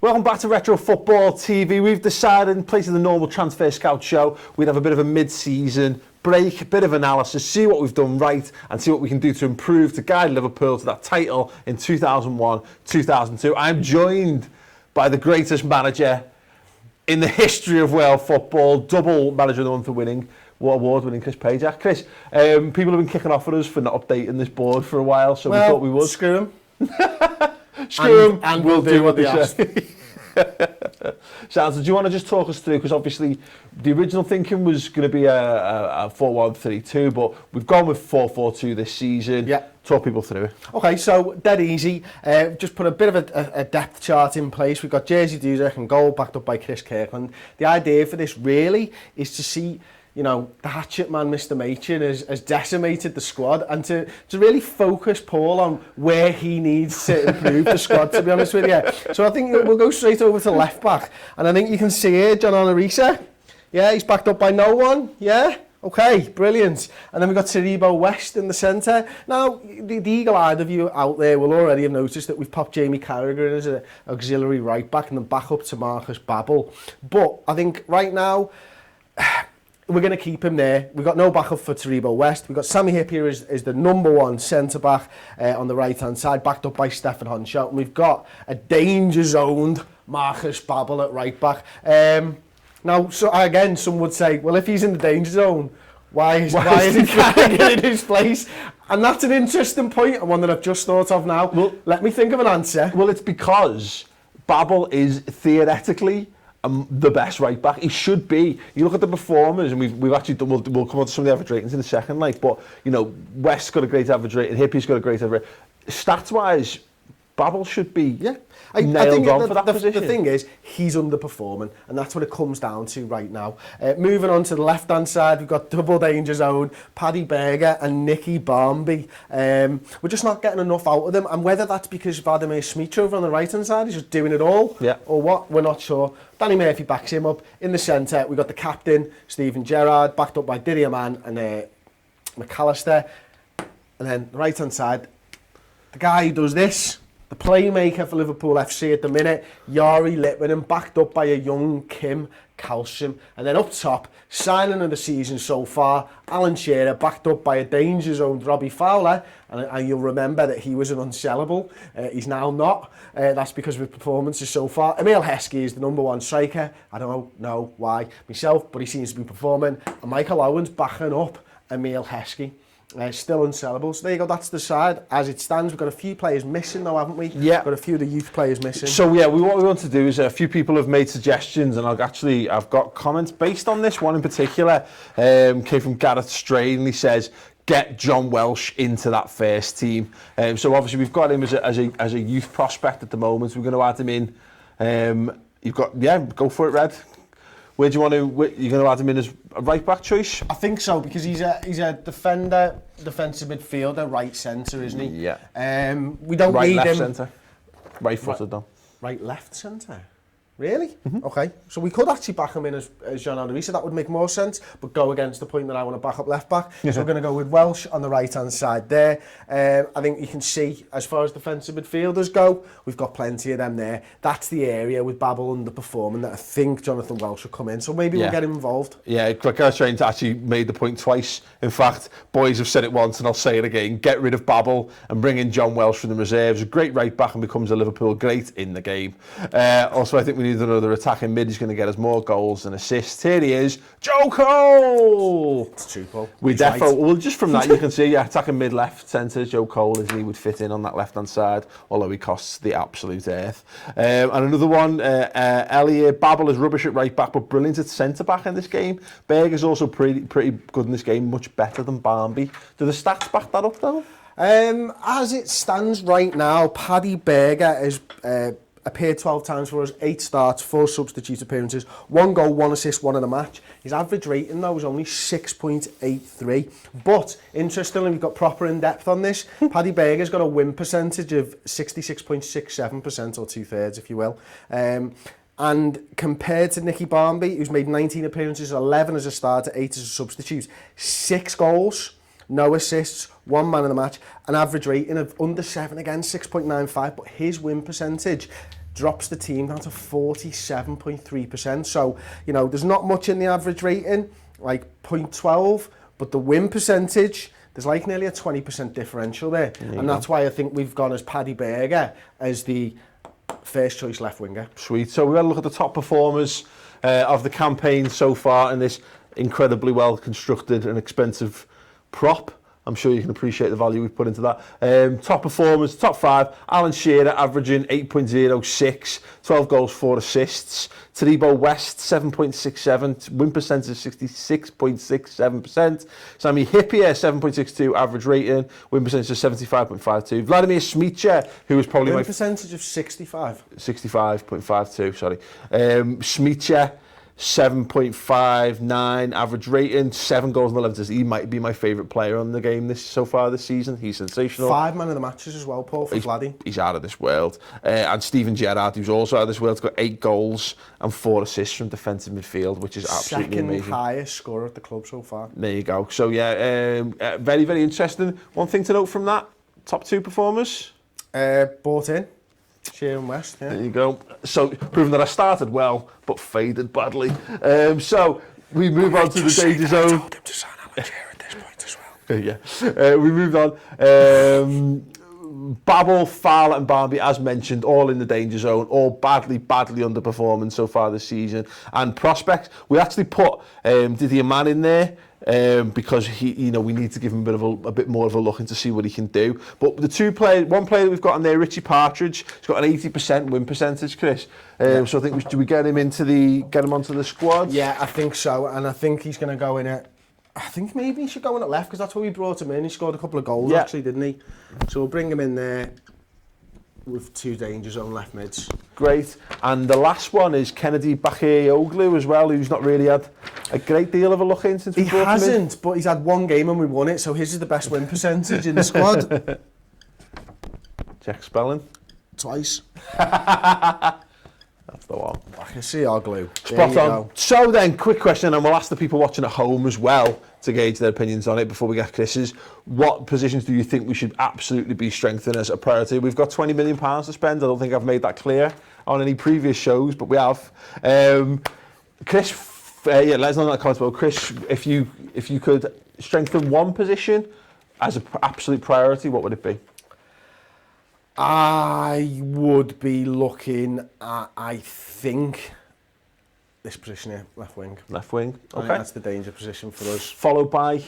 Welcome back to Retro Football TV. We've decided, in place of the normal Transfer Scout show, we'd have a bit of a mid-season break, a bit of analysis, see what we've done right and see what we can do to improve to guide Liverpool to that title in 2001-2002. I'm joined by the greatest manager in the history of world football, double Manager of the Month award-winning Chris Pajak. Chris, people have been kicking off at us for not updating this board for a while, so we thought we would. Screw them. Screw them, and we'll do what they ask. Sounds. Do you want to just talk us through, because obviously the original thinking was going to be a 4-1-3-2, but we've gone with 4-4-2 this season. Yeah. Talk people through it. Okay, so dead easy. Just put a bit of a depth chart in place. We've got Jerzy Dudek and goal backed up by Chris Kirkland. The idea for this really is to see, you know, the hatchet man, Mr. Machin, has decimated the squad, and to really focus Paul on where he needs to improve the squad, to be honest with you. So I think we'll go straight over to left back, and I think you can see here John Onorisa. Yeah, he's backed up by no one. Yeah, okay, brilliant. And then we've got Taribo West in the centre. Now, the eagle-eyed of you out there will already have noticed that we've popped Jamie Carragher in as an auxiliary right back and then back up to Marcus Babbel. But I think right now, we're going to keep him there. We've got no backup for Taribo West. We've got Sammy Hippier as the number one centre-back on the right-hand side, backed up by Stefan Honshout. And we've got a danger-zoned Marcus Babbel at right-back. Now, so again, some would say, well, if he's in the danger zone, why is he Carragher in his place? And that's an interesting point, and one that I've just thought of now. Well, let me think of an answer. Well, it's because Babbel is theoretically the best right back. He should be. You look at the performers, and we've actually done, we'll come on to some of the average ratings in a second, but you know, West's got a great average rating, Hippie's got a great average rating. Stats wise, Babbel should be nailed on for that position. The thing is, he's underperforming, and that's what it comes down to right now. Moving on to the left-hand side, we've got double danger zone, Paddy Berger and Nicky Barmby. We're just not getting enough out of them, and whether that's because Vladimir Smitrov on the right-hand side is just doing it all, or what, we're not sure. Danny Murphy backs him up. In the centre, we've got the captain, Steven Gerrard, backed up by Didier Mann and McAllister. And then the right-hand side, the guy who does this, the playmaker for Liverpool FC at the minute, Yari Litmanen, backed up by a young Kim Kalsham. And then up top, signing of the season so far, Alan Shearer, backed up by a danger zone Robbie Fowler. And you'll remember that he was an unsellable. He's now not. That's because of his performances so far. Emil Heskey is the number one striker. I don't know why myself, but he seems to be performing. And Michael Owen's backing up Emil Heskey. Still unsellable. So there you go, that's the side. As it stands, we've got a few players missing though, haven't we? Yeah. Got a few of the youth players missing. So yeah, what we want to do is a few people have made suggestions, and I've got comments based on this. One in particular came from Gareth Strain, and he says, get John Welsh into that first team. So obviously we've got him as a youth prospect at the moment. We're going to add him in. You've got, go for it, Red. Where do you want to? You're going to add him in as a right back choice? I think so, because he's a defender, defensive midfielder, right centre, isn't he? Yeah. We don't need him. Right left centre. Right footed though. Right left centre. Really? Mm-hmm. Okay. So we could actually back him in as John Onorisa. That would make more sense, but go against the point that I want to back up left back. So we're going to go with Welsh on the right-hand side there. I think you can see, as far as defensive midfielders go, we've got plenty of them there. That's the area with Babbel underperforming that I think Jonathan Welsh will come in. So maybe we'll get him involved. Yeah, Gareth Train actually made the point twice. In fact, boys have said it once and I'll say it again. Get rid of Babbel and bring in John Welsh from the reserves. A great right back and becomes a Liverpool great in the game. Also, I think we need another attacking mid. He's going to get us more goals and assists. Here he is, Joe Cole. It's true, Paul. Well, just from that you can see, attacking mid left centre, Joe Cole, as he would fit in on that left hand side, although he costs the absolute earth. And another one, Elliot Babbel is rubbish at right back, but brilliant at centre back in this game. Berger's also pretty good in this game, much better than Barmby. Do the stats back that up though? As it stands right now, Paddy Berger is appeared 12 times for us, 8 starts, 4 substitute appearances, 1 goal, 1 assist, 1 in a match. His average rating though was only 6.83. But interestingly, we've got proper in-depth on this. Paddy Berger's got a win percentage of 66.67%, or 2/3 if you will. And compared to Nicky Barmby, who's made 19 appearances, 11 as a starter, 8 as a substitute, 6 goals, no assists, 1 man in the match, an average rating of under 7 again, 6.95, but his win percentage drops the team down to 47.3%. So, you know, there's not much in the average rating, like 0.12, but the win percentage, there's like nearly a 20% differential there. And that's why I think we've gone as Paddy Berger as the first choice left winger. Sweet. So we've had a look at the top performers of the campaign so far in this incredibly well constructed and expensive prop. I'm sure you can appreciate the value we've put into that. Top performers, top 5, Alan Shearer averaging 8.06, 12 goals, 4 assists. Taribo West, 7.67, win percentage 66.67%. Sammy Hippier, 7.62 average rating, win percentage of 75.52. Vladimir Smicha, who was probably win percentage of 65. 65.52, sorry. Smicha, 7.59 average rating, 7 goals and 11 assists. He might be my favourite player on the game so far this season. He's sensational. 5 man of the matches as well, Paul, for Vladdy. He's out of this world. And Steven Gerrard, who's also out of this world, has got 8 goals and 4 assists from defensive midfield, which is absolutely amazing. Second highest scorer at the club so far. There you go. So yeah, very, very interesting. One thing to note from that, top 2 performers? Bought in. Shearer and West, yeah. There you go. So, proving that I started well, but faded badly. So, we move on to the danger zone. I told him to sign Alan Shearer at this point as well. Yeah. We moved on. Babel, Fowler and Barnby, as mentioned, all in the danger zone, all badly underperforming so far this season. And prospects, we actually put Didier Mann in there. Because he, you know, we need to give him a bit more of a look in to see what he can do. But the one player that we've got on there, Richie Partridge, he's got an 80% win percentage, Chris. So I think do we get him onto the squad? Yeah, I think so, and I think he's going to go in at. I think maybe he should go in at left because that's where we brought him in. He scored a couple of goals actually, didn't he? So we'll bring him in there with 2 danger zone left mids. Great. And the last one is Kennedy Bakayoglu as well, who's not really had a great deal of a look in since we brought him in. He hasn't, but he's had 1 game and we won it, so his is the best win percentage in the squad. Check spelling. Twice. That's the one. Bakayoglu. Spot on. So then, quick question, and we'll ask the people watching at home as well to gauge their opinions on it before we get Chris's. What positions do you think we should absolutely be strengthening as a priority? We've got £20 million to spend. I don't think I've made that clear on any previous shows, but we have. Chris, let us know in the comments below. Chris, if you could strengthen one position as an absolute priority, what would it be? I would be looking at, I think, this position here, left wing. Left wing, okay. I think that's the danger position for us. Followed by?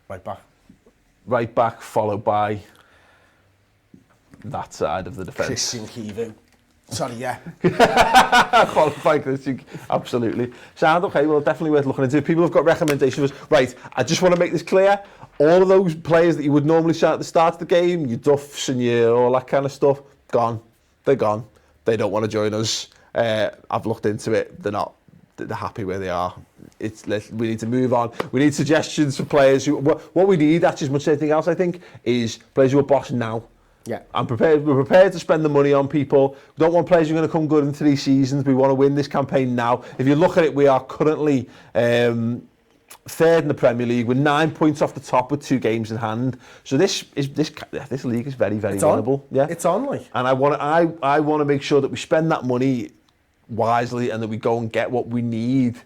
Right back. Right back, followed by that side of the defence. Christian Kivu. Sorry, yeah. Followed by Christian, absolutely. Sound okay, well, definitely worth looking into. People have got recommendations. Right, I just want to make this clear. All of those players that you would normally start at the start of the game, your Duffs and all that kind of stuff, gone. They're gone. They don't want to join us. I've looked into it. They're happy where they are. We need to move on. We need suggestions for players who. What we need, actually, as much as anything else, I think, is players who are boss now. Yeah. We're prepared to spend the money on people. We don't want players who are going to come good in 3 seasons. We want to win this campaign now. If you look at it, we are currently 3rd in the Premier League with 9 points off the top with 2 games in hand. So this league is very, very winnable. Yeah, it's on, like. And I want to make sure that we spend that money wisely and that we go and get what we need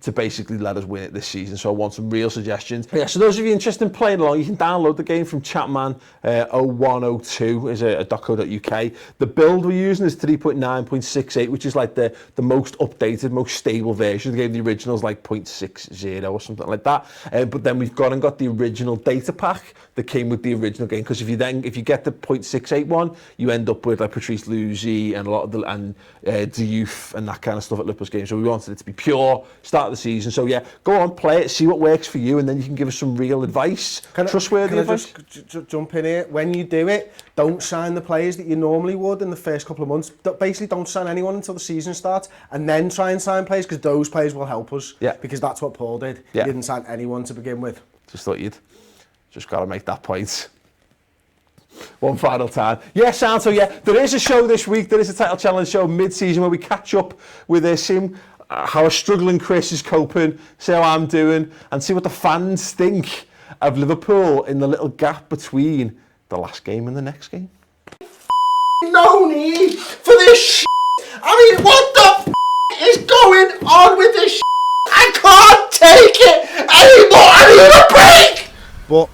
to basically let us win it this season. So I want some real suggestions. Yeah, so those of you interested in playing along, you can download the game from Chatman 0102 is a .co.uk. The build we're using is 3.9.68, which is like the most updated, most stable version of the game. The original is like 0.60 or something like that. But then we've gone and got the original data pack that came with the original game, because if you get the 0.68 one, you end up with like Patrice Luzi and a lot of the youth and that kind of stuff at Liverpool's game. So we wanted it to be pure, start of the season. So yeah, go on, play it, see what works for you, and then you can give us some real advice, trustworthy advice. Can I just jump in here? When you do it, don't sign the players that you normally would in the first couple of months. Basically, don't sign anyone until the season starts, and then try and sign players, because those players will help us. Yeah. Because that's what Paul did. Yeah. He didn't sign anyone to begin with. Just thought you'd just got to make that point. One final time. Yes, Santo, yeah. There is a show this week. There is a title challenge show mid-season where we catch up with how a struggling Chris is coping, see how I'm doing, and see what the fans think of Liverpool in the little gap between the last game and the next game. no need for this shit. I mean, what the is going on with this shit? I can't take it anymore. I need a break. But